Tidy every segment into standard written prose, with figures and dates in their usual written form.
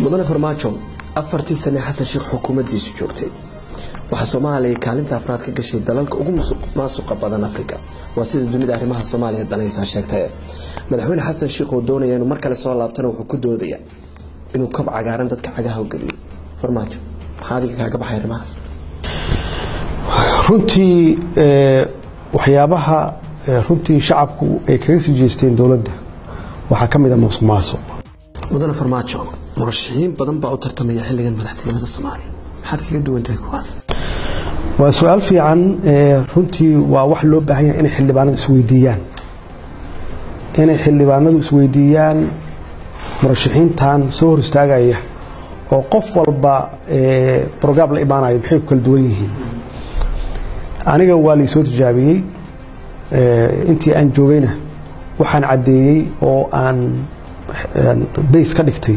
مدن فرماجو أفرتي سنة حسن شيخ حكومتي سجوكتي وحصومالي كالنت أفراد كجشي دلالك أقوم ماسوق بدن أفريقيا وسيد الدنيا أرمها الصومالي الدنيا شاكتها مدحوين حسن شيخ ودوني إنه مركز الصوم لابتنا وحكودو ذي إنه كبع عجارن تدك حاجها وقليل فرماجو هذه حاجة بحير ماس runtii waxyaabaha runtii shacabku ay kaga sii jeesteen dawladda waxa kamid ah musuqmaasuq mudana farmaajo murashaxiin badan baa u tartamaya xilligan madaxtinimada Soomaaliya maxaad kaga duwan tahay kuwaas waa su'aal fiican runtii waa wax loo baahan yahay inay xildhibaanadu isweydiiyaan murashaxiintan soo hor istaagaya oo qof walba program la imaanayo maxay ku kala duwan yihiin aniga waa la soo tijaabiyay intii aan joogayna waxaan cadeeyay oo aan base ka dhigtay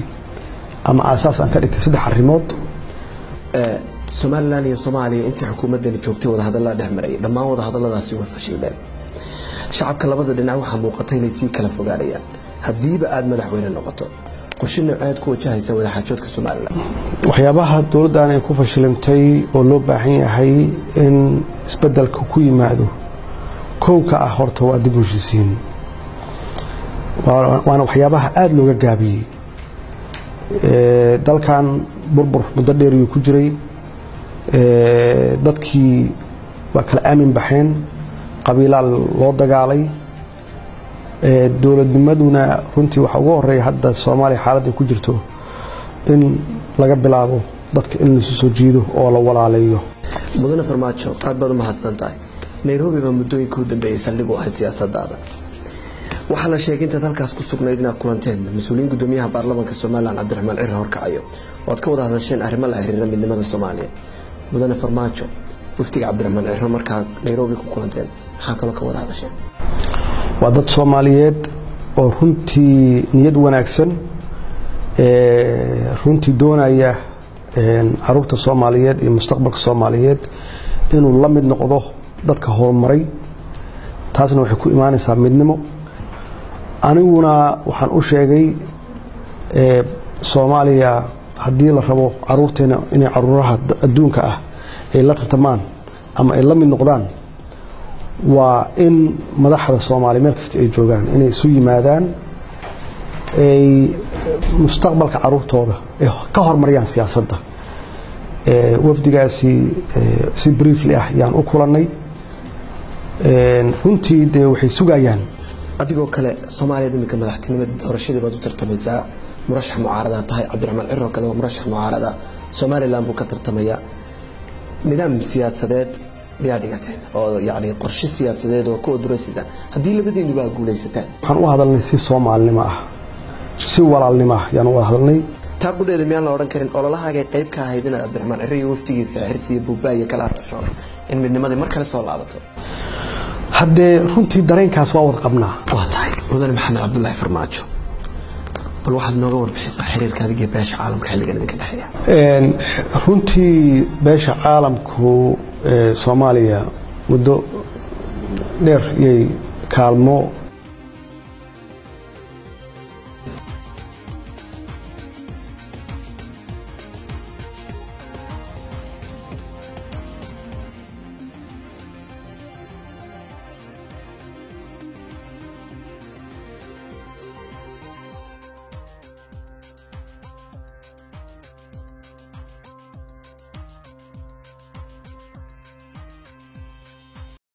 ama asaas aan ka dhigtay saddex arrimood Soomaaliland iyo Soomaaliya intii xukuumaddan joogtay wada hadal la dhexmaray dhammaan wada hadalladaasi way fashilmeen shacabka labada dhinac waxa muuqatay inay si kala fogaanayaan hadiiba aad madaxweyne noqoto qorshe aad ku wajahaysa wada xaajoodka Soomaaliland waxyaabaha dawladdan ay ku fashilantay oo loo baahan yahay in isbeddelka ku yimaado kowka ah horta waa dib u heshiisiin waana waxyaabaha aad looga gaabiyay dalkan burbur muddo dheer ku jiray dadkii waa kala aamin baxeen qabiilal loo dagaalay dawladnimaduna runtii waxa ugu horeeya hadda Soomaaliya xaalad ay ku jirto in laga bilaabo dadka in la soo jiido oo la walaaleeyo mudane farmaajo aad baad u mahadsantahay Nairobi baa muddooyinka u dambeeyay saldhigoo ah siyaasadda waxa la sheegay inta halkaas ku sugnaydna kulanteen mas'uuliyiin gudoomiyaha baarlamaanka Soomaaliland Cabdiraxmaan Cirre horkacayo oo ka wada hadasheen arrimo la xiriira midnimada Soomaaliya mudane farmaajo waftiga Cabdiraxmaan Cirre markaa Nairobi ku kulanteen waxa kale ka wada hadasheen waa dad Soomaaliyeed oo runtii niyad wanaagsan runtii doonaya caruurta Soomaaliyeed iyo mustaqbalka Soomaaliyeed inuu la mid noqdo dadka horumaray taasna waxay ku imaanaysaa midnimo aniguna waxaan u sheegay Soomaaliya hadii la rabo caruurteena inay caruuraha adduunka ah ay la tartamaan ama ay la mid noqdaan waa in madaxda Soomaaliya meel kasta ay joogaan inay isu yimaadaan ay mustaqbalka caruurtooda ay ka hormariyaan siyaasadda wafdigaasi si briefly ah yaan u kulanay runtii de waxay sugayaan adigoo kale Soomaaliya imika madaxtinimada doorashada baad u tartamaysaa murashax mucaarada tahay Cabdiraxmaan Cirre kale waa murashax mucaarada Soomaaliland buu ka tartamaya nidaam siyaasadeed biyadigateen oo yaani qorshe siyaasadeed oo ku duraysa hadii labadeendu baa guuleysataan waxaan u hadalnay si Soomaalnimo ah si walaalnimo ah yaan u hadalnay taabudeeda miyaan la oran karin ololahaaga qayb ka ahayd in Cabdiraxmaan Cirre iyo waftigiisa xirsiye buubaaya kala rasho in midnimada mar kale soo laabato haddee runtii dareenkaas waa wada qabnaa waa tahay mudane maxamed cabdullaahi farmaajo bal waxaad nooga warbixisaa xiriirka adiga beesha caalamka xilligan idinka dhexeeya runtii beesha caalamku Soomaaliya muddo dheer yay kaalmo